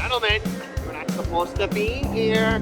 Gentlemen, we're not supposed to be here.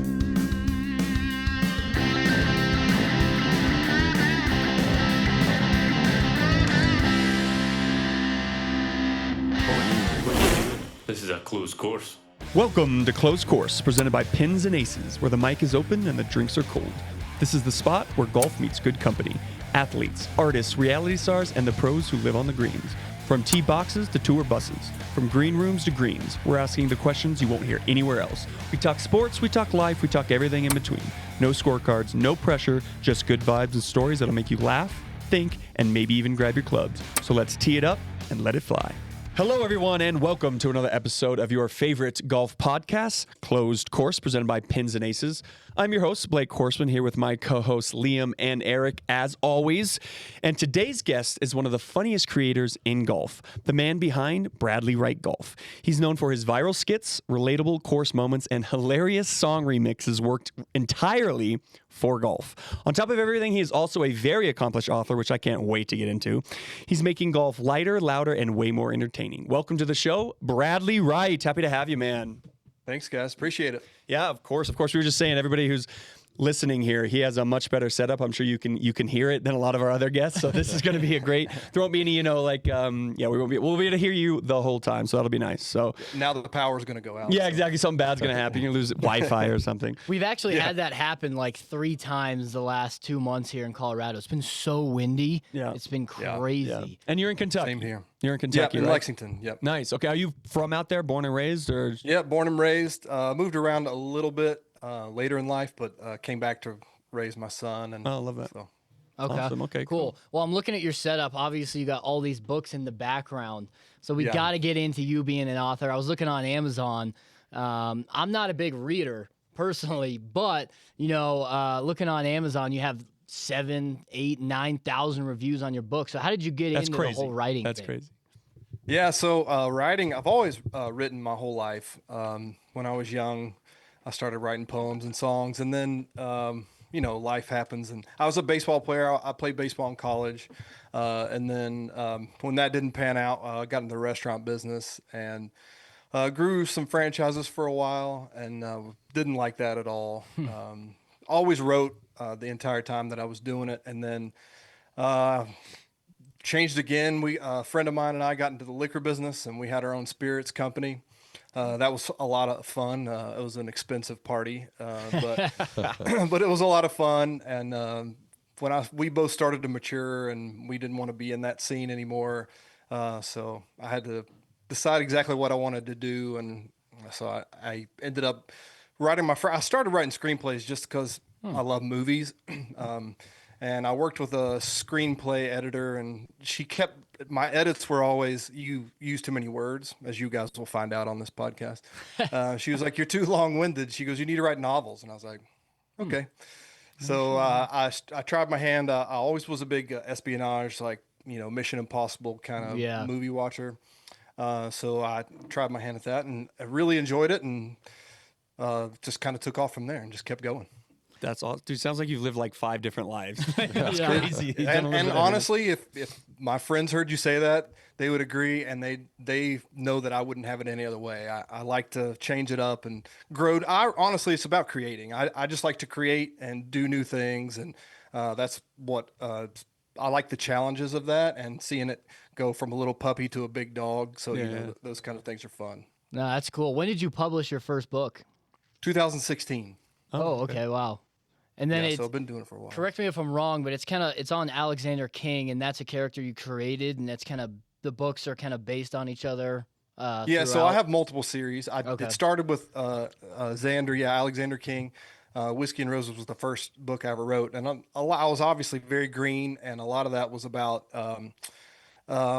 This is a closed course. Welcome to Closed Course, presented by Pins and Aces, where the mic is open and the drinks are cold. This is the spot where golf meets good company. Athletes, artists, reality stars, and the pros who live on the greens. From tee boxes to tour buses, from green rooms to greens, we're asking the questions you won't hear anywhere else. We talk sports, we talk life, we talk everything in between. No scorecards, no pressure, just good vibes and stories that'll make you laugh, think, and maybe even grab your clubs. So let's tee it up and let it fly. Hello, everyone, and welcome to another episode of your favorite golf podcast, Closed Course, presented by Pins and Aces. I'm your host, Blake Horseman, here with my co-hosts Liam and Eric, as always. And today's guest is one of the funniest creators in golf, the man behind Bradley Wright Golf. He's known for his viral skits, relatable course moments, and hilarious song remixes worked entirely for golf. On top of everything, he is also a very accomplished author, which I can't wait to get into. He's making golf lighter, louder, and way more entertaining. Welcome to the show, Bradley Wright. Happy to have you, man. Thanks, guys. Appreciate it. Yeah, of course. Of course. We were just saying, everybody who's listening here, he has a much better setup. I'm sure you can hear it than a lot of our other guests. So this is going to be a great. There won't be any, we'll be able to hear you the whole time. So that'll be nice. So now that the power's going to go out. Yeah, exactly. Something bad's going to happen. You're going to lose Wi-Fi or something. We've actually had that happen like 3 times the last 2 months here in Colorado. It's been so windy. Yeah. It's been crazy. Yeah. And you're in Kentucky. Same here. You're in Kentucky, in right? Lexington. Yep. Nice. Okay. Are you from out there, born and raised, or? Yeah, born and raised. Moved around a little bit later in life, but came back to raise my son. And I love that. So. Okay. Awesome. Okay, cool. Well, I'm looking at your setup. Obviously, you got all these books in the background. So we got to get into you being an author. I was looking on Amazon. I'm not a big reader personally, but, looking on Amazon, you have 7, 8, 9,000 reviews on your book. So how did you get into the whole writing That's thing? crazy. Yeah, so writing, I've always written my whole life. When I was young, I started writing poems and songs, and then life happens. And I was a baseball player. I played baseball in college. And then when that didn't pan out, I got into the restaurant business and grew some franchises for a while and didn't like that at all. Always wrote the entire time that I was doing it. And then changed again. A friend of mine and I got into the liquor business, and we had our own spirits company. That was a lot of fun. It was an expensive party, but but it was a lot of fun. And we both started to mature, and we didn't want to be in that scene anymore. So I had to decide exactly what I wanted to do, and so I ended up writing I started writing screenplays just because I love movies. And I worked with a screenplay editor, and my edits were always, you use too many words, as you guys will find out on this podcast. She was like, you're too long-winded. She goes, you need to write novels. And I was like, okay. So I tried my hand. I always was a big espionage, Mission Impossible kind of movie watcher. So I tried my hand at that, and I really enjoyed it, and just kind of took off from there and just kept going. That's awesome. Dude, sounds like you've lived like 5 different lives. That's crazy. And honestly, if my friends heard you say that, they would agree, and they know that I wouldn't have it any other way. I like to change it up and grow. Honestly, it's about creating. I just like to create and do new things, and that's what I like, the challenges of that and seeing it go from a little puppy to a big dog. So those kind of things are fun. No, that's cool. When did you publish your first book? 2016. Oh, okay. Wow. And then so I've been doing it for a while. Correct me if I'm wrong, but it's on Alexander King, and that's a character you created, and that's kind of, the books are kind of based on each other. So I have multiple series. It started with Xander, Alexander King. Whiskey and Roses was the first book I ever wrote, and I was obviously very green, and a lot of that was about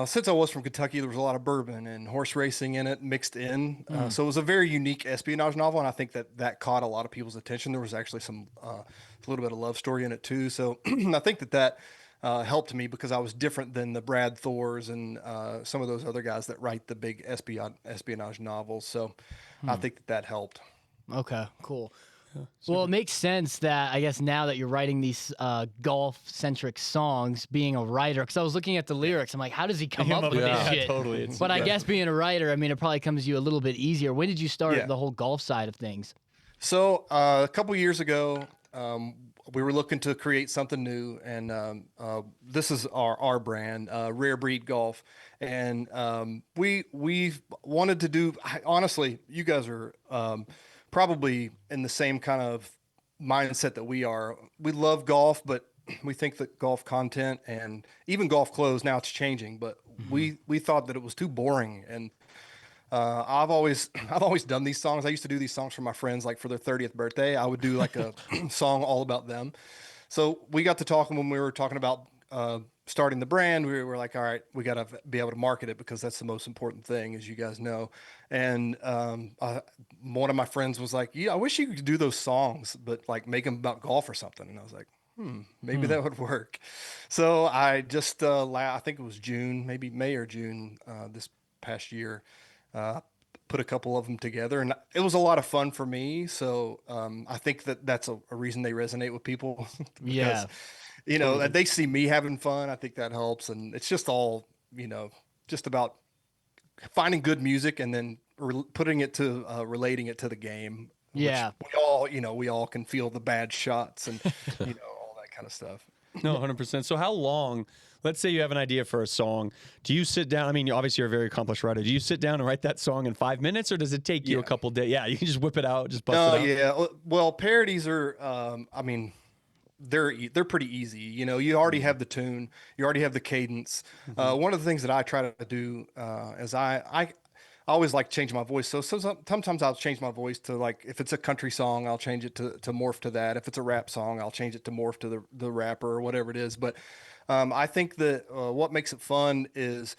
since I was from Kentucky, there was a lot of bourbon and horse racing in it mixed in. So it was a very unique espionage novel, and I think that caught a lot of people's attention. There was actually a little bit of love story in it too. So I think that helped me because I was different than the Brad Thors and some of those other guys that write the big espionage novels. So I think that helped. Okay, cool. Well, it makes sense that I guess now that you're writing these golf-centric songs, being a writer, because I was looking at the lyrics, I'm like, how does he come up with this shit? Totally. But I guess being a writer, I mean, it probably comes to you a little bit easier. When did you start the whole golf side of things? So a couple years ago, we were looking to create something new, and this is our brand, Rare Breed Golf, and we wanted to do. Honestly, you guys are probably in the same kind of mindset that we are. We love golf, but we think that golf content and even golf clothes, now it's changing, but we thought that it was too boring. And I've always done these songs. I used to do these songs for my friends, like for their 30th birthday. I would do like a song all about them. So we got to talking when we were talking about starting the brand. We were like, all right, we got to be able to market it, because that's the most important thing, as you guys know. And one of my friends was like, yeah, I wish you could do those songs, but like make them about golf or something. And I was like, maybe that would work. So I just, I think it was June, maybe May or June this past year, put a couple of them together, and it was a lot of fun for me. So I think that that's a reason they resonate with people. Because, you know, they see me having fun. I think that helps. And it's just all, you know, just about finding good music and then putting it to relating it to the game. Yeah. We all can feel the bad shots and, you know, all that kind of stuff. No, 100%. So how long, let's say you have an idea for a song. Do you sit down? I mean, obviously you're a very accomplished writer. Do you sit down and write that song in 5 minutes, or does it take you a couple days? Yeah, you can just whip it out, just bust it out. Yeah. Well, parodies are, I mean, they're pretty easy. You know, you already have the tune, you already have the cadence. One of the things that I try to do is I always like change my voice. So sometimes I'll change my voice to, like, if it's a country song, I'll change it to morph to that. If it's a rap song, I'll change it to morph to the rapper or whatever it is. But I think that what makes it fun is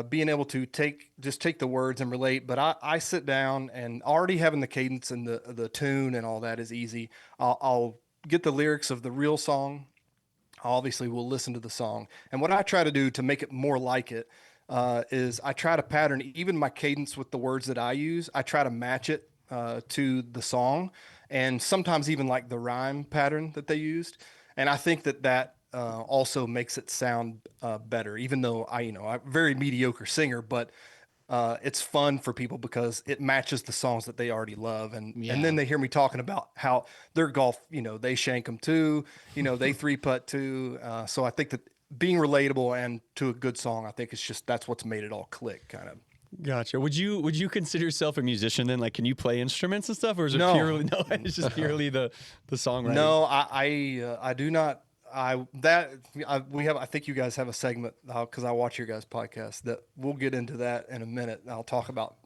being able to take the words and relate. But I sit down, and already having the cadence and the tune and all that is easy. I'll get the lyrics of the real song. Obviously, we'll listen to the song. And what I try to do to make it more like it is I try to pattern even my cadence with the words that I use. I try to match it to the song, and sometimes even like the rhyme pattern that they used. And I think that also makes it sound better, even though I'm a very mediocre singer, but it's fun for people because it matches the songs that they already love. And then they hear me talking about how their golf, they shank them too, they 3-putt too. So I think that being relatable and to a good song, I think that's what's made it all click, kind of. Gotcha. Would you consider yourself a musician then? Like, can you play instruments and stuff, or is it purely it's just purely the songwriting? No, I do not. I think you guys have a segment because I watch your guys' podcast that we'll get into that in a minute. I'll talk about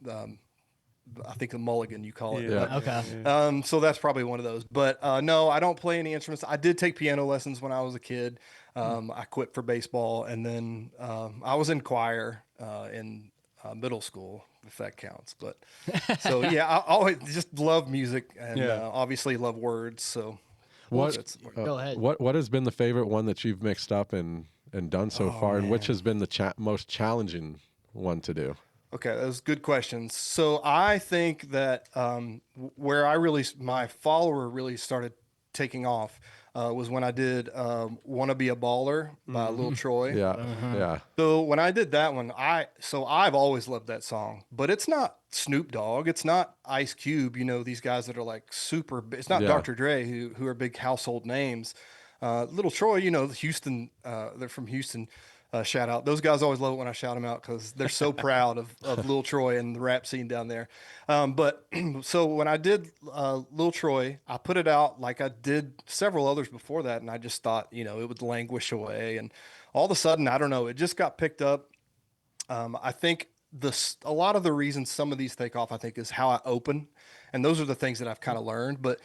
I think the mulligan you call it. Yeah. Okay. Yeah. So that's probably one of those. But no, I don't play any instruments. I did take piano lessons when I was a kid. I quit for baseball, and then I was in choir in middle school, if that counts. But so yeah, I always just love music and obviously love words. So go ahead. What has been the favorite one that you've mixed up and done so far, and which has been the most challenging one to do? Okay, those good questions. So I think that where my follower really started taking off was when I did "Wanna Be a Baller" by Lil Troy. Yeah. So when I did that one, I've always loved that song, but it's not Snoop Dogg, it's not Ice Cube. These guys that are like super. It's not Dr. Dre who are big household names. Lil Troy, Houston. They're from Houston. Shout out. Those guys always love it when I shout them out because they're so proud of Lil Troy and the rap scene down there. But so when I did Lil Troy, I put it out like I did several others before that, and I just thought, it would languish away. And all of a sudden, I don't know, it just got picked up. I think a lot of the reasons some of these take off, I think, is how I open. And those are the things that I've kind of learned. But,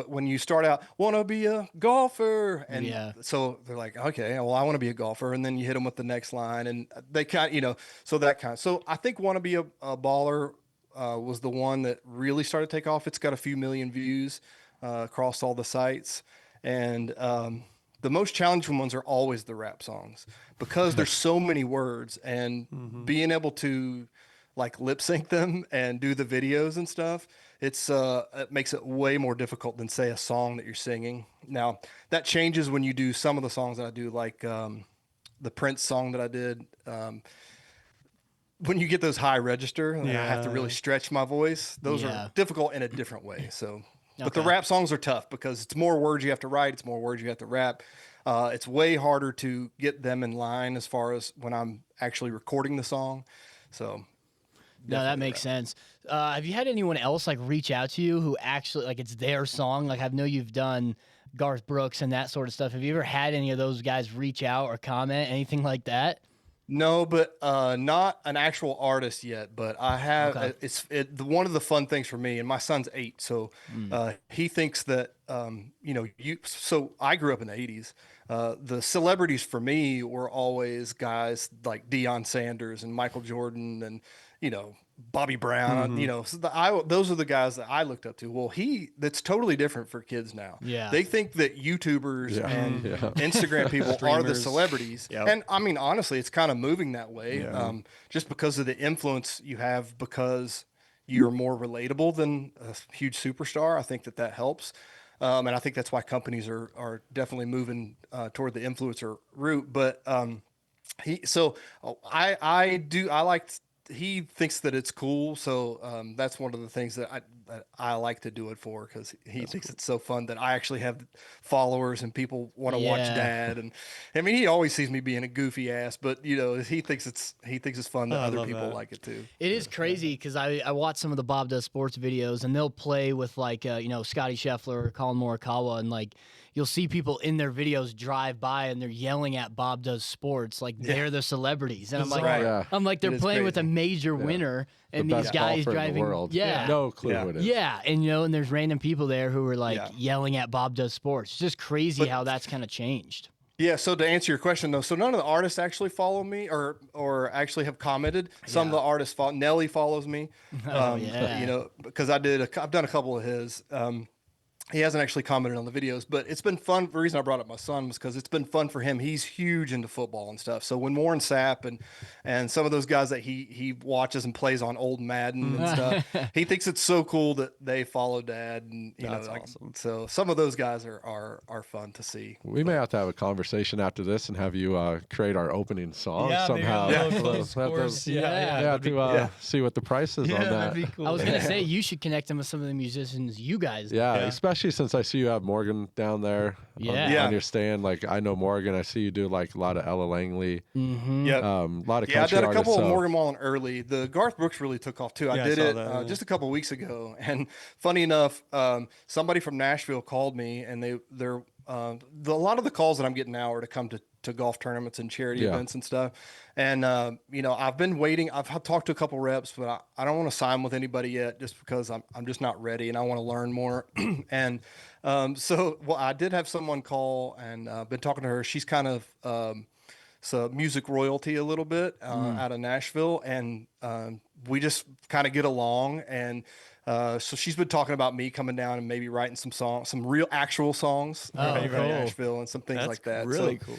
when you start out, want to be a golfer. And so they're like, okay, well, I want to be a golfer. And then you hit them with the next line. And they kind of, so that kind of. So I think want to be a baller was the one that really started to take off. It's got a few million views across all the sites. And the most challenging ones are always the rap songs because there's so many words. And being able to, like lip sync them and do the videos and stuff, it makes it way more difficult than say a song that you're singing. Now that changes when you do some of the songs that I do, like the Prince song that I did. When you get those high register, and I have to really stretch my voice. Those are difficult in a different way. So, but the rap songs are tough because it's more words you have to write. It's more words you have to rap. It's way harder to get them in line as far as when I'm actually recording the song. So, no, that makes sense. Have you had anyone else like reach out to you who actually like it's their song? Like I know you've done Garth Brooks and that sort of stuff. Have you ever had any of those guys reach out or comment, anything like that? No, but not an actual artist yet. But I have. One of the fun things for me, and my son's 8, so he thinks that So I grew up in the '80s. The celebrities for me were always guys like Deion Sanders and Michael Jordan and Bobby Brown. Those are the guys that I looked up to. Well, that's totally different for kids now. Yeah, they think that YouTubers and Instagram people are the celebrities, and I mean honestly, it's kind of moving that way. Just because of the influence you have, because you're more relatable than a huge superstar. I think that helps. And I think that's why companies are definitely moving toward the influencer route. But he thinks that it's cool. So that's one of the things that I like to do it for, because he thinks it's so fun that I actually have followers and people want to watch Dad. And I mean, he always sees me being a goofy ass, but he thinks it's fun that other people like it too. It is crazy because I watch some of the Bob Does Sports videos, and they'll play with like Scotty Scheffler or Colin Morikawa, and like you'll see people in their videos drive by and they're yelling at Bob Does Sports like they're the celebrities, and I'm like they're playing with a major winner, and these guys driving in the world. Yeah, no clue what it is. Yeah, and there's random people there who are like yelling at Bob Does Sports. It's just crazy how that's kind of changed. Yeah, so to answer your question though, so none of the artists actually follow me or actually have commented. Some of the artists follow. Nelly follows me, because I've done a couple of his. He hasn't actually commented on the videos, but it's been fun. The reason I brought up my son was because it's been fun for him. He's huge into football and stuff. So when Warren Sapp and some of those guys that he watches and plays on old Madden and stuff, he thinks it's so cool that they follow Dad. And that's awesome. So some of those guys are fun to see. We may have to have a conversation after this and have you create our opening song somehow. See what the price is on that. That'd be cool. I was gonna say you should connect him with some of the musicians you guys. Especially since I see you have Morgan down there on your stand. Like I know Morgan, I see you do like a lot of Ella Langley. Yeah, a lot of country I did a couple artists, of Morgan Wallen early. The Garth Brooks really took off too. I did it that, just a couple of weeks ago, and funny enough, somebody from Nashville called me, and they're a lot of the calls that I'm getting now are to come to golf tournaments and charity events and stuff. And, I've been waiting. I've talked to a couple reps, but I don't want to sign with anybody yet just because I'm just not ready and I want to learn more. And I did have someone call and been talking to her. She's kind of music royalty a little bit out of Nashville. And we just kind of get along. And so she's been talking about me coming down and maybe writing some songs, some real actual songs cool. in Nashville and some things like that. Really cool.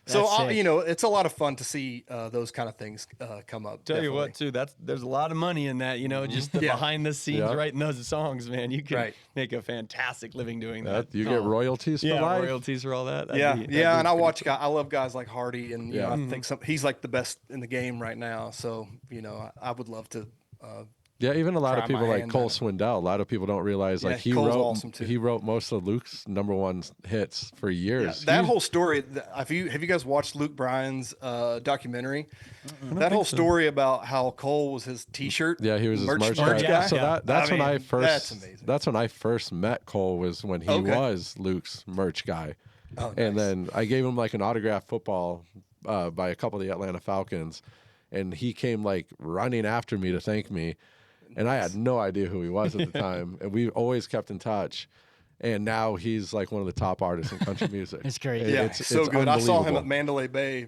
So it's a lot of fun to see those kind of things come up. Tell you what, too, there's a lot of money in that. Just the behind the scenes writing those songs, man. You can make a fantastic living doing that. You get royalties for life? Royalties for all that. And I love guys like Hardy, and I think he's like the best in the game right now. So I would love to. Even a lot of people like Cole Swindell. A lot of people don't realize he wrote most of Luke's #1 hits for years. That whole story. Have you guys watched Luke Bryan's documentary? That whole story about how Cole was his T-shirt. Yeah, he was his merch guy. So that's when I first. That's amazing. That's when I first met Cole. Was when he was Luke's merch guy. Oh, nice. And then I gave him like an autographed football by a couple of the Atlanta Falcons, and he came like running after me to thank me. And I had no idea who he was at the time. And we always kept in touch. And now he's like one of the top artists in country music. It's great. It's so good. I saw him at Mandalay Bay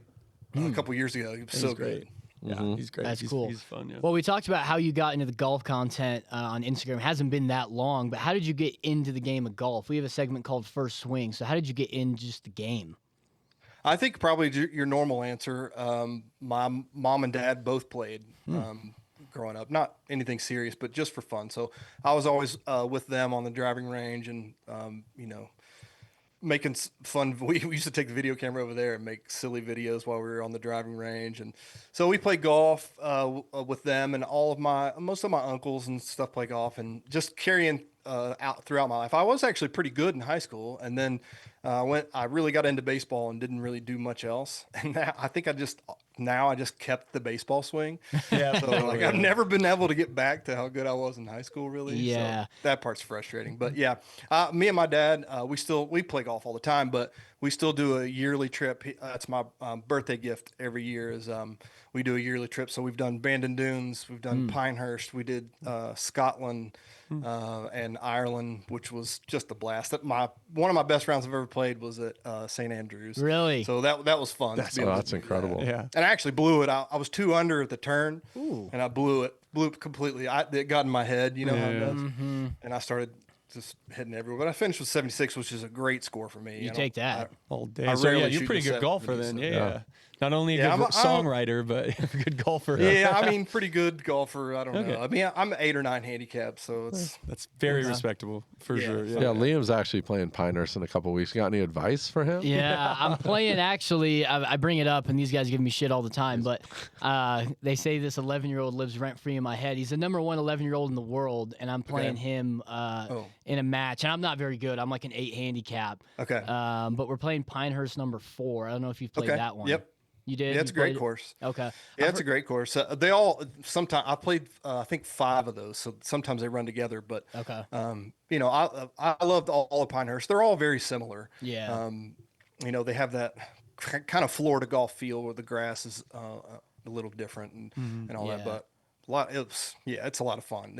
a couple years ago. He was so great. Good. Yeah, he's great. That's cool. He's fun. Yeah. Well, we talked about how you got into the golf content on Instagram. It hasn't been that long, but how did you get into the game of golf? We have a segment called First Swing. So how did you get in just the game? I think probably your normal answer. My mom and dad both played. growing up. Not anything serious, but just for fun. So I was always with them on the driving range, and making fun. We used to take the video camera over there and make silly videos while we were on the driving range. And so we played golf with them, and most of my uncles and stuff play golf, and just carrying out throughout my life. I was actually pretty good in high school, and then I really got into baseball and didn't really do much else. And I think I just kept the baseball swing. Yeah. So I've never been able to get back to how good I was in high school, really. Yeah. So that part's frustrating. But yeah, me and my dad, we play golf all the time, but we still do a yearly trip. That's my birthday gift every year is we do a yearly trip. So we've done Bandon Dunes, we've done Pinehurst, we did Scotland and Ireland, which was just a blast. One of my best rounds I've ever played was at St. Andrews. Really? So that was fun. That's incredible. Yeah. And I actually blew it. I was 2 under at the turn, and I blew it completely. It got in my head, you know how it does. Mm-hmm. And I started just hitting everywhere. But I finished with 76, which is a great score for me. You take that all day. So yeah, you're a pretty good golfer then. Yeah. Not only a good songwriter, but a good golfer. Yeah, I mean, pretty good golfer. I don't know. I mean, I'm 8 or 9 handicap, so that's very respectable for sure. Yeah, Liam's actually playing Pinehurst in a couple of weeks. Got any advice for him? Yeah, I'm playing actually. I bring it up, and these guys give me shit all the time. But they say this 11-year-old lives rent free in my head. He's the number 1 11-year-old in the world, and I'm playing him in a match. And I'm not very good. I'm like an 8 handicap. Okay. But we're playing Pinehurst number 4. I don't know if you've played that one. Yep. You did? Yeah, it's a great course. Okay. Yeah, it's a great course. Sometimes I played, I think 5 of those. So sometimes they run together, but, okay. I loved all of Pinehurst. They're all very similar. Yeah. They have that kind of Florida golf feel where the grass is a little different and all that, but it's a lot of fun.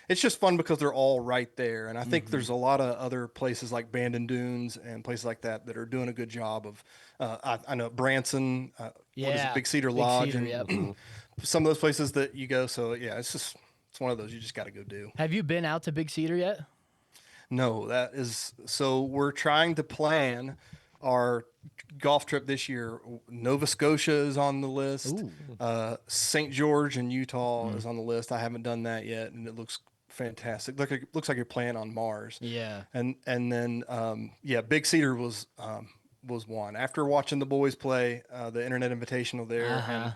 It's just fun because they're all right there. And I think there's a lot of other places like Bandon Dunes and places like that are doing a good job of, I know Branson, what is it, Big Cedar Lodge, and some of those places that you go. So yeah, it's one of those you just got to go do. Have you been out to Big Cedar yet? No, so we're trying to plan our golf trip this year. Nova Scotia is on the list. St. George in Utah is on the list. I haven't done that yet, and it looks fantastic. Looks like you're playing on Mars. Yeah. And then Big Cedar was one. After watching the boys play the Internet Invitational there and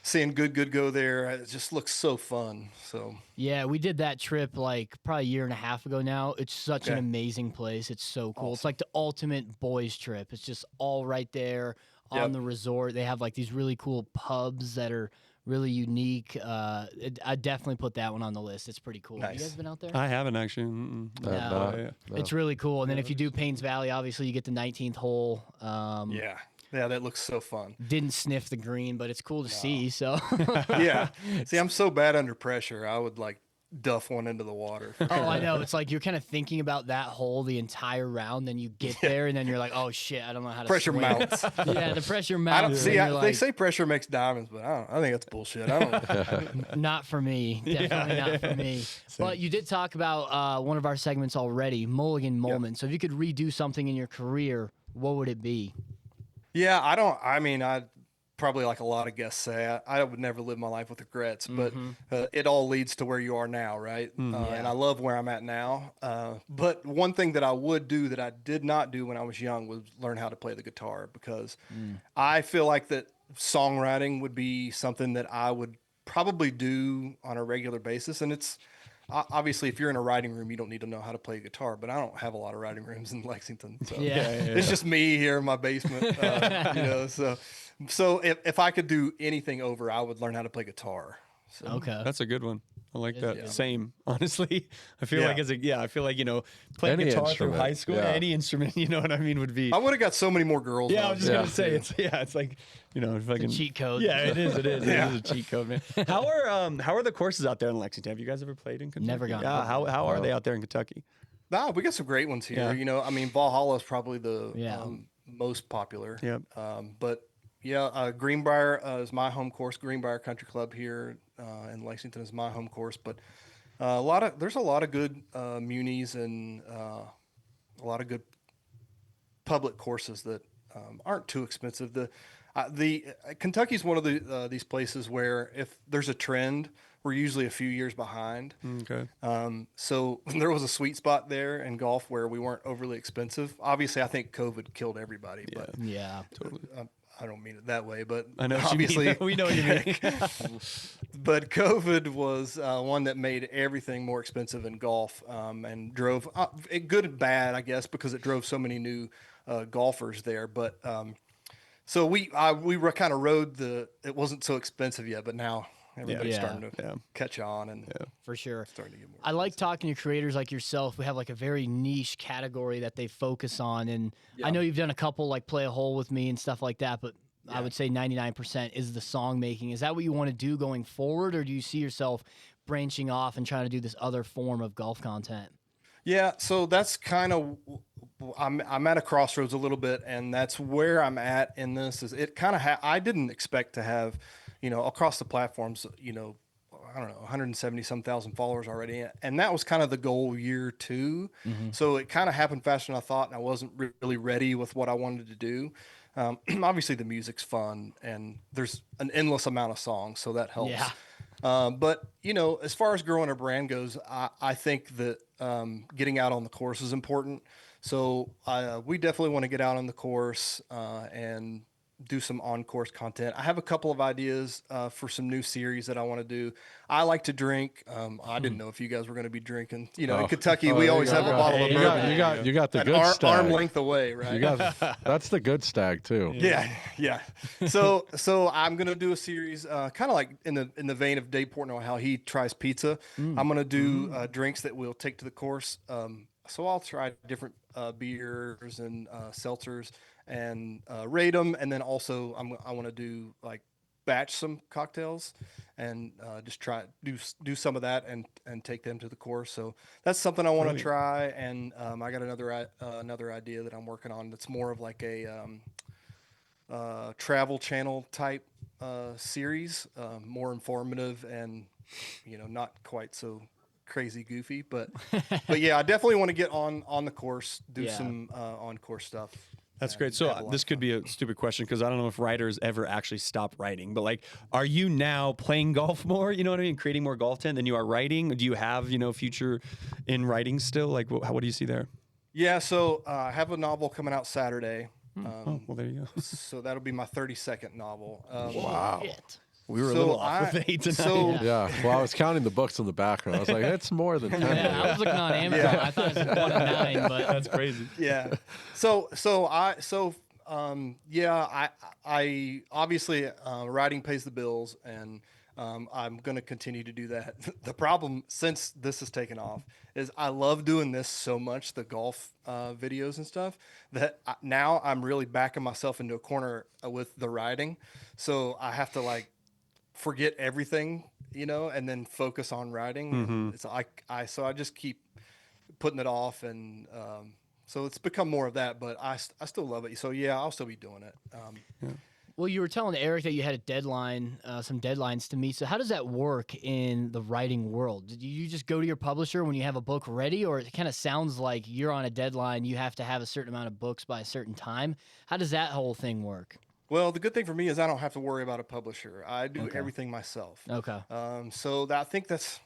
seeing Good go there, it just looks so fun. So yeah, we did that trip like probably a year and a half ago now. It's such an amazing place. It's so cool. Awesome. It's like the ultimate boys trip. It's just all right there on the resort. They have like these really cool pubs that are really unique. I definitely put that one on the list. It's pretty cool. Nice. Have you guys been out there? I haven't actually. No. It's really cool. And then if you do Paynes Valley, obviously you get the 19th hole. Yeah, that looks so fun. Didn't sniff the green, but it's cool to see. So yeah. See, I'm so bad under pressure. I would like duff one into the water. Oh, I know. It's like you're kind of thinking about that hole the entire round, then you get there, and then you're like, oh shit, I don't know how to pressure swim. Mounts. Yeah, the pressure mounts. They say pressure makes diamonds, but I think that's bullshit. I don't. Not for me. Definitely not for me. But you did talk about one of our segments already, Mulligan Moment. So if you could redo something in your career, what would it be? Yeah, I probably, like a lot of guests say, I would never live my life with regrets, but it all leads to where you are now, right? And I love where I'm at now. But one thing that I would do that I did not do when I was young was learn how to play the guitar, because I feel like that songwriting would be something that I would probably do on a regular basis. And it's obviously, if you're in a writing room, you don't need to know how to play guitar, but I don't have a lot of writing rooms in Lexington. So it's just me here in my basement, So if I could do anything over, I would learn how to play guitar. So. Okay. That's a good one. I like that. Yeah. Same, honestly. I feel like playing any guitar through instrument. high school, any instrument, you know what I mean, would be. I would have got so many more girls. Yeah, I was just gonna say it's like, fucking it's a cheat code. Yeah, it is. It is a cheat code, man. How are the courses out there in Lexington? Have you guys ever played in Kentucky? Never gone. Yeah, how are they out there in Kentucky? Nah, we got some great ones here. Yeah. Valhalla is probably the most popular. Yep. But Greenbrier is my home course. Greenbrier Country Club here in Lexington is my home course. But there's a lot of good munis and a lot of good public courses that aren't too expensive. Kentucky's one of these places where if there's a trend we're usually a few years behind. Okay. So there was a sweet spot there in golf where we weren't overly expensive. Obviously, I think COVID killed everybody, but Yeah. Totally. I don't mean it that way, but I know. obviously We know what you mean. but COVID was one that made everything more expensive in golf, and drove good and bad, I guess, because it drove so many new golfers there. But so we kind of rode it wasn't so expensive yet, but now everybody's starting to catch on and For sure. starting to get more I like expensive. talking to creators like yourself who have like a very niche category that they focus on. And I know you've done a couple like Play a Hole with me and stuff like that, but I would say 99% is the song making. Is that what you want to do going forward, or do you see yourself branching off and trying to do this other form of golf content? Yeah, so that's kind of I'm at a crossroads a little bit, and that's where I'm at in this. Is it kind of I didn't expect to have, across the platforms, I don't know, 170 some thousand followers already, and that was kind of the goal year 2. So it kind of happened faster than I thought, and I wasn't really ready with what I wanted to do. Obviously, the music's fun, and there's an endless amount of songs, so that helps. Yeah. But as far as growing a brand goes, I think that getting out on the course is important. So we definitely want to get out on the course and do some on-course content. I have a couple of ideas for some new series that I want to do. I like to drink. I didn't know if you guys were going to be drinking. In Kentucky, we always have a bottle of bourbon. You got the an good stag. arm length away, right? That's the good stag too. Yeah. So I'm gonna do a series, kind of like in the vein of Dave Portnoy, how he tries pizza. I'm gonna do drinks that we'll take to the course. So I'll try different beers and seltzers and rate them, and then also I want to do like batch some cocktails and just try do some of that and take them to the course. So that's something I want to try. And I got another idea that I'm working on that's more of like a travel channel type series, more informative and not quite so crazy goofy, but yeah, I definitely want to get on the course, do some on course stuff. That's great. So this could be a stupid question because I don't know if writers ever actually stop writing, but like, are you now playing golf more? You know what I mean? Creating more golf content than you are writing? Do you have, future in writing still? Like, what do you see there? Yeah. So I have a novel coming out Saturday. Well, there you go. So that'll be my 32nd novel. Wow. Shit. We were a little off with 8 tonight. Yeah. Well, I was counting the books in the background. I was like, it's more than 10. Yeah, I was looking on Amazon. I thought it was 1 of 9, but That's crazy. Yeah. I obviously writing pays the bills, and I'm going to continue to do that. The problem, since this has taken off, is I love doing this so much, the golf videos and stuff, that now I'm really backing myself into a corner with the writing. So I have to forget everything, and then focus on writing. It's so I just keep putting it off, and so it's become more of that, but I still love it. So yeah, I'll still be doing it. Well, you were telling Eric that you had a deadline, some deadlines to meet. So how does that work in the writing world? Do you just go to your publisher when you have a book ready, or it kind of sounds like you're on a deadline, you have to have a certain amount of books by a certain time? How does that whole thing work? Well, the good thing for me is I don't have to worry about a publisher. I do everything myself. Okay. So I think it's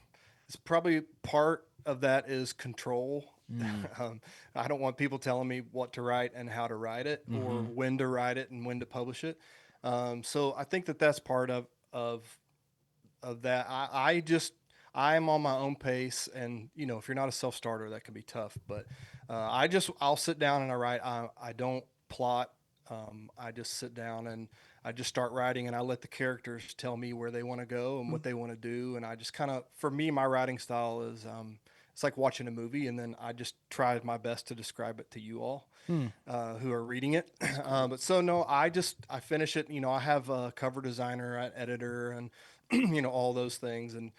probably part of that is control. I don't want people telling me what to write and how to write it, or when to write it and when to publish it. So I think that's part of that. I'm on my own pace, and if you're not a self-starter, that can be tough. But I'll sit down and I write. I don't plot. I just sit down and I just start writing, and I let the characters tell me where they want to go and what they want to do. And I just for me, my writing style is it's like watching a movie, and then I just try my best to describe it to you all who are reading it. But so no, I finish it. I have a cover designer, an editor, and all those things. And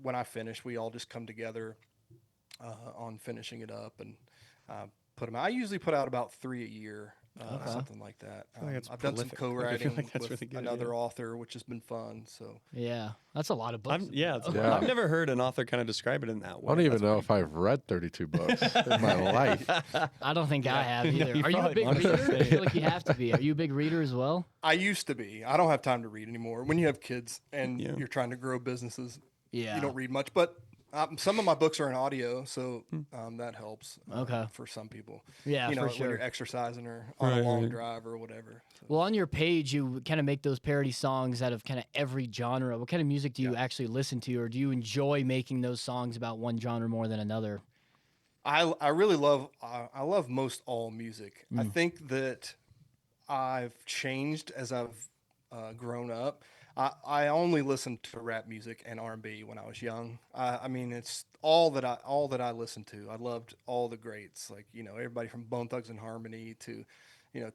when I finish, we all just come together on finishing it up and put them out. I usually put out about 3 a year. something like that. I've done some prolific. co-writing like that's with really good, another author, which has been fun. So yeah, that's a lot of books. I've never heard an author kind of describe it in that way. I don't even know if I've read 32 books in my life. I don't think I have either. you Are you a big probably reader? I feel like you have to be. Are you a big reader as well? I used to be. I don't have time to read anymore. When you have kids and you're trying to grow businesses, you don't read much. But some of my books are in audio, so that helps. For some people. Yeah, for sure. When you're exercising or on a long drive or whatever. So. Well, on your page, you kind of make those parody songs out of kind of every genre. What kind of music do you actually listen to, or do you enjoy making those songs about one genre more than another? I really love I love most all music. I think that I've changed as I've grown up. I only listened to rap music and R&B when I was young. I mean, it's all that I listened to. I loved all the greats, like everybody from Bone Thugs and Harmony to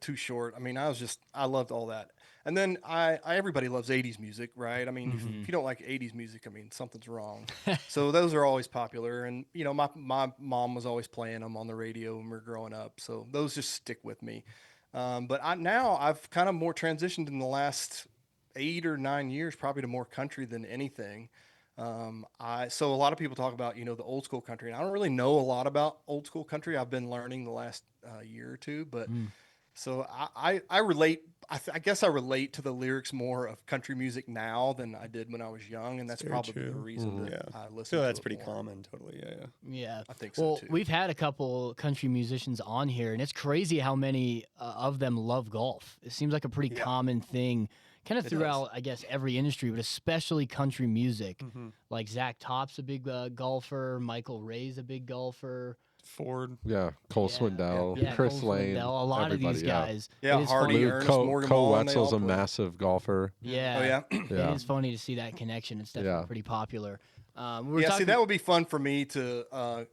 Too Short. I mean, I loved all that. And then everybody loves 80s music, right? I mean, if you don't like 80s music, I mean, something's wrong. So those are always popular. And, my mom was always playing them on the radio when we were growing up. So those just stick with me. But now I've kind of more transitioned in the last 8 or 9 years, probably to more country than anything. So a lot of people talk about, the old school country, and I don't really know a lot about old school country. I've been learning the last year or two, but so I relate. I guess I relate to the lyrics more of country music now than I did when I was young, and that's probably the reason that I listen. That's to pretty more. common. Totally, Yeah, I think so well, too. we've had a couple country musicians on here, and it's crazy how many of them love golf. It seems like a pretty common thing, kind of throughout, I guess, every industry, but especially country music. Like Zach Top's a big golfer, Michael Ray's a big golfer. Ford. Yeah, Cole Swindell, Chris Cole Lane, Swindell, a lot of these guys. Yeah, It is Hardy, funny- Ernest, Co Morgan Wallen, they Wetzel's all a play. massive golfer. Yeah. Oh, yeah. It is funny to see that connection. It's definitely pretty popular. See, that would be fun for me to.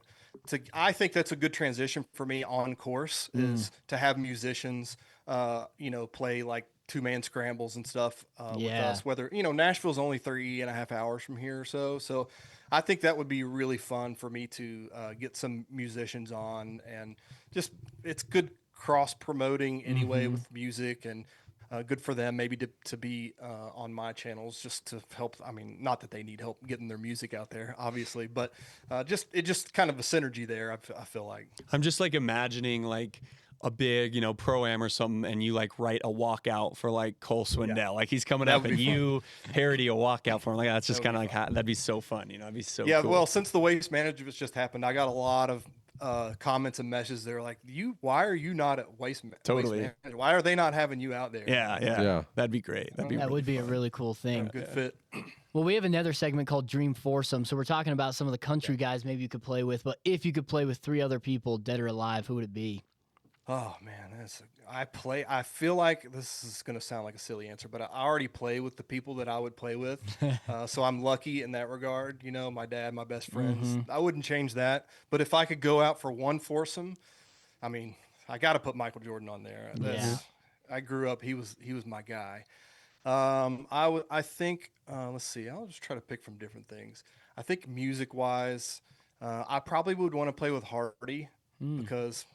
I think that's a good transition for me on course is to have musicians, play like 2-man scrambles and stuff with us. Whether Nashville's only 3.5 hours from here or so, so I think that would be really fun for me to get some musicians on, and just it's good cross promoting anyway with music, and good for them maybe to be on my channels just to help. I mean, not that they need help getting their music out there, obviously, but just kind of a synergy there. I feel like I'm just like imagining like a big, pro-am or something, and you like write a walkout for like Cole Swindell. Like he's coming up and you parody a walkout for him. Like that's just kind of like, that'd be so fun. That'd be so cool. Well, since the Waste Management just happened, I got a lot of comments and messages. They're like, why are you not at Waste Management? Why are they not having you out there? Yeah. That'd be great. That would be a really cool thing. Good fit. Well, we have another segment called Dream Foursome. So we're talking about some of the country guys maybe you could play with, but if you could play with 3 other people, dead or alive, who would it be? Oh man, I feel like this is going to sound like a silly answer, but I already play with the people that I would play with. So I'm lucky in that regard. My dad, my best friends, I wouldn't change that. But if I could go out for one foursome, I mean, I got to put Michael Jordan on there. I grew up, he was my guy. I think, let's see, I'll just try to pick from different things. I think music wise, I probably would want to play with Hardy because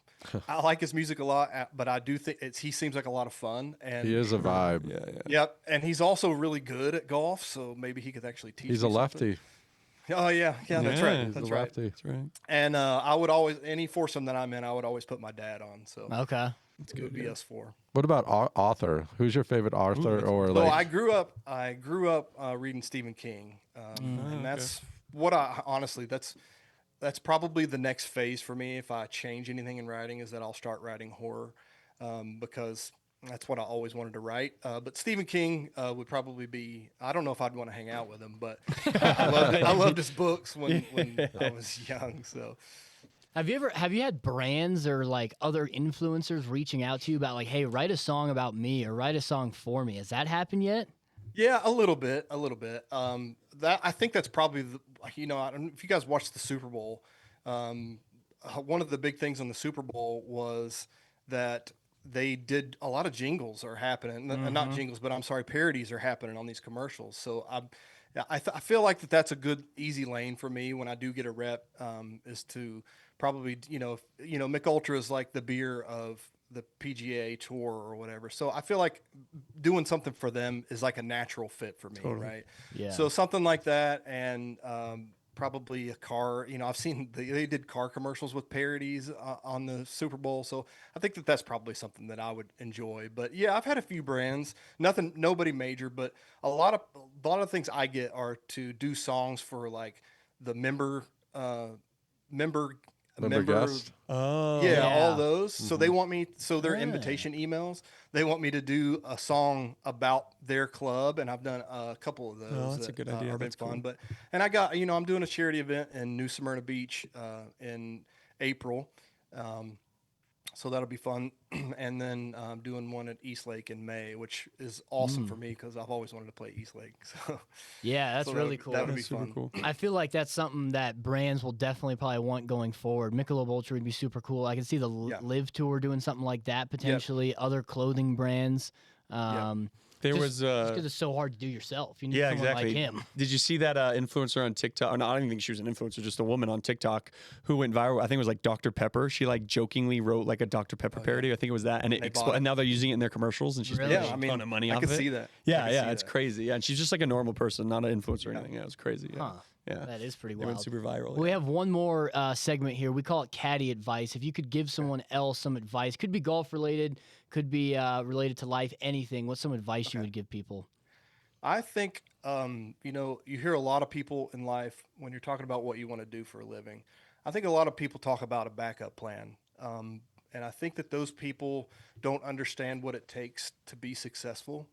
I like his music a lot, but I do think he seems like a lot of fun. And he is a vibe. Yep, and he's also really good at golf, so maybe he could actually teach. He's a lefty. Oh yeah, that's right. That's right. That's right. And I would always, any foursome that I'm in, I would always put my dad on. So okay, it would be us 4. What about author? Who's your favorite author? I grew up reading Stephen King, and that's what that's probably the next phase for me. If I change anything in writing, is that I'll start writing horror, because that's what I always wanted to write. But Stephen King would probably be. I don't know if I'd want to hang out with him, but I loved his books when I was young. So, have you had brands or like other influencers reaching out to you about like, hey, write a song about me or write a song for me? Has that happened yet? Yeah, a little bit. That I think that's probably I don't know if you guys watched the Super Bowl. One of the big things on the Super Bowl was that they did a lot of jingles are happening, not jingles, but I'm sorry, parodies are happening on these commercials. So I feel like that's a good easy lane for me when I do get a rep, is to probably Mick Ultra is like the beer of the PGA Tour or whatever. So I feel like doing something for them is like a natural fit for me, right? Yeah. So something like that, and probably a car. You know, I've seen they did car commercials with parodies on the Super Bowl, so I think that's probably something that I would enjoy. But yeah, I've had a few brands, nobody major, but a lot of things I get are to do songs for like the member guest. Oh, yeah, yeah. all those. So they want me, so their invitation emails, they want me to do a song about their club, and I've done a couple of those. Oh, that's a good idea. Have been That's fun. cool. And I got, I'm doing a charity event in New Smyrna Beach in April. So that'll be fun. And then I'm doing one at East Lake in May, which is awesome for me because I've always wanted to play East Lake. So Yeah, that's really cool. That would be Super fun. cool. I feel like that's something that brands will definitely probably want going forward. Michelob Ultra would be super cool. I can see the Live Tour doing something like that potentially. Other clothing brands. There Just was because it's so hard to do yourself. You need yeah, someone exactly. like him. Did you see that influencer on TikTok? Or no, I don't even think she was an influencer, just a woman on TikTok who went viral. I think it was like Dr. Pepper. She like jokingly wrote like a Dr. Pepper parody. I think it was that, and and now they're using it in their commercials, and she's Really? making a ton of money I off can of it. see that. Yeah, it's crazy. Yeah, and she's just like a normal person, not an influencer or anything. Yeah, it was crazy. Yeah, Huh. yeah. That is pretty They went wild. super viral. We have one more segment here. We call it caddy advice. If you could give someone else some advice, could be golf related, could be related to life, anything. What's some advice you would give people? I think, you hear a lot of people in life when you're talking about what you want to do for a living. I think a lot of people talk about a backup plan. And I think that those people don't understand what it takes to be successful.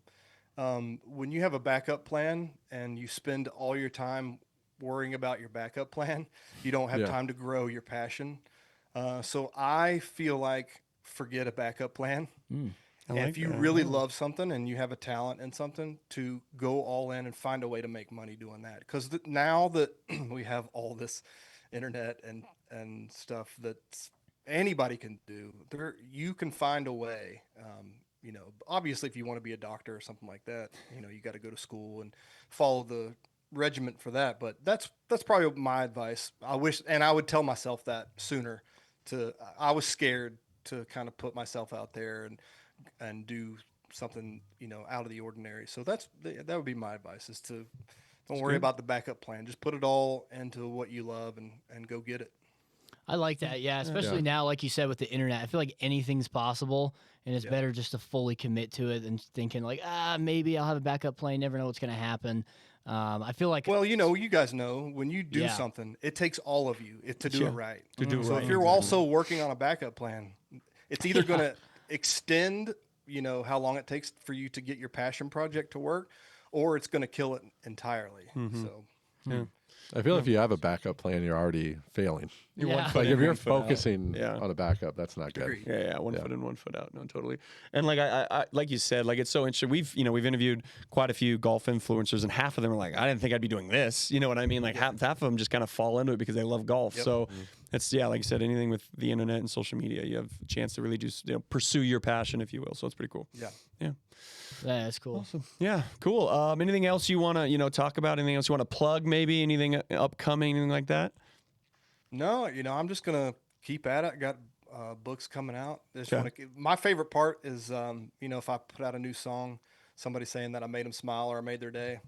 When you have a backup plan and you spend all your time worrying about your backup plan, you don't have time to grow your passion. So I feel like forget a backup plan. And if you really love something and you have a talent in something, to go all in and find a way to make money doing that. Because now that we have all this internet and stuff that anybody can do, you can find a way. Obviously, if you want to be a doctor or something like that, you got to go to school and follow the regiment for that. But that's probably my advice. I wish, and I would tell myself that sooner. I was scared to kind of put myself out there and do something, out of the ordinary. So that would be my advice, is to don't worry about the backup plan. Just put it all into what you love and go get it. I like that. Yeah, especially now, like you said, with the internet, I feel like anything's possible, and it's better just to fully commit to it than thinking like, maybe I'll have a backup plan. Never know what's going to happen. I feel like, well, you guys know when you do something, it takes all of you to do it right. To do it so right. if you're also working on a backup plan, it's either going to extend, how long it takes for you to get your passion project to work, or it's going to kill it entirely. So I feel if you have a backup plan, you're already failing. Like if you're focusing on a backup, that's not good. Agreed. Yeah, one foot in, 1 foot out. No, totally. And like I like you said, like it's so interesting. We've interviewed quite a few golf influencers, and half of them are like, I didn't think I'd be doing this. You know what I mean? Like half of them just kind of fall into it because they love golf. So it's like you said, anything with the internet and social media, you have a chance to really just pursue your passion, if you will. So it's pretty cool. Yeah. yeah, that's cool. Awesome. Yeah, cool. Anything else you want to talk about? Anything else you want to plug? Maybe anything upcoming, anything like that? No, I'm just gonna keep at it. I got books coming out. My favorite part is, if I put out a new song, somebody saying that I made them smile or I made their day.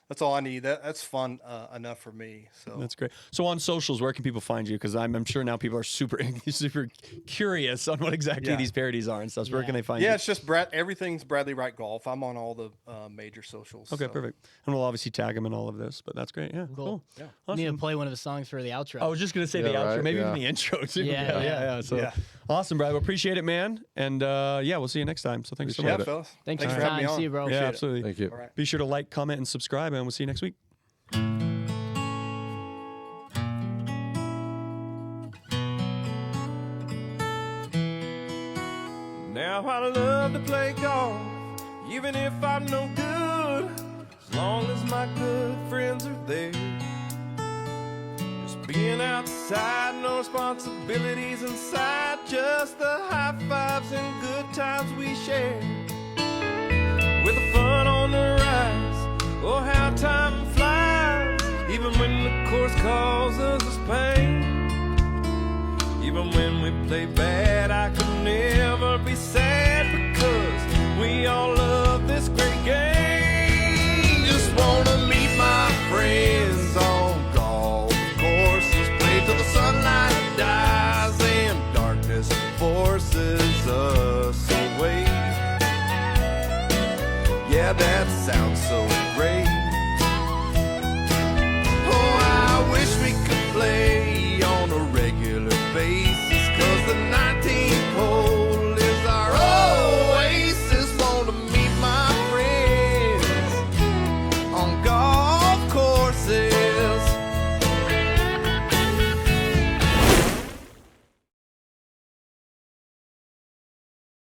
That's all I need. That's fun enough for me. So that's great. So on socials, where can people find you? Because I'm sure now people are super curious on what exactly these parodies are and stuff. So where can they find you? Yeah, it's just everything's Bradley Wright Golf. I'm on all the major socials. Okay, perfect. And we'll obviously tag him in all of this. But that's great. Yeah, cool. Yeah. Awesome. You need to play one of his songs for the outro. I was just gonna say the outro, maybe even the intro too. Yeah. So awesome, Brad. We appreciate it, man. And we'll see you next time. So thanks so much. Yeah, fellas. Thanks for for having me time. on. See you, bro. Yeah, absolutely. Thank you. All right. Be sure to like, comment, and subscribe, and we'll see you next week. Now I love to play golf, even if I'm no good, as long as my good friends are there. Just being outside, no responsibilities inside, just the high fives and good times we share. With the fun on the rise, oh how time flies, even when the course causes us pain, even when we play bad.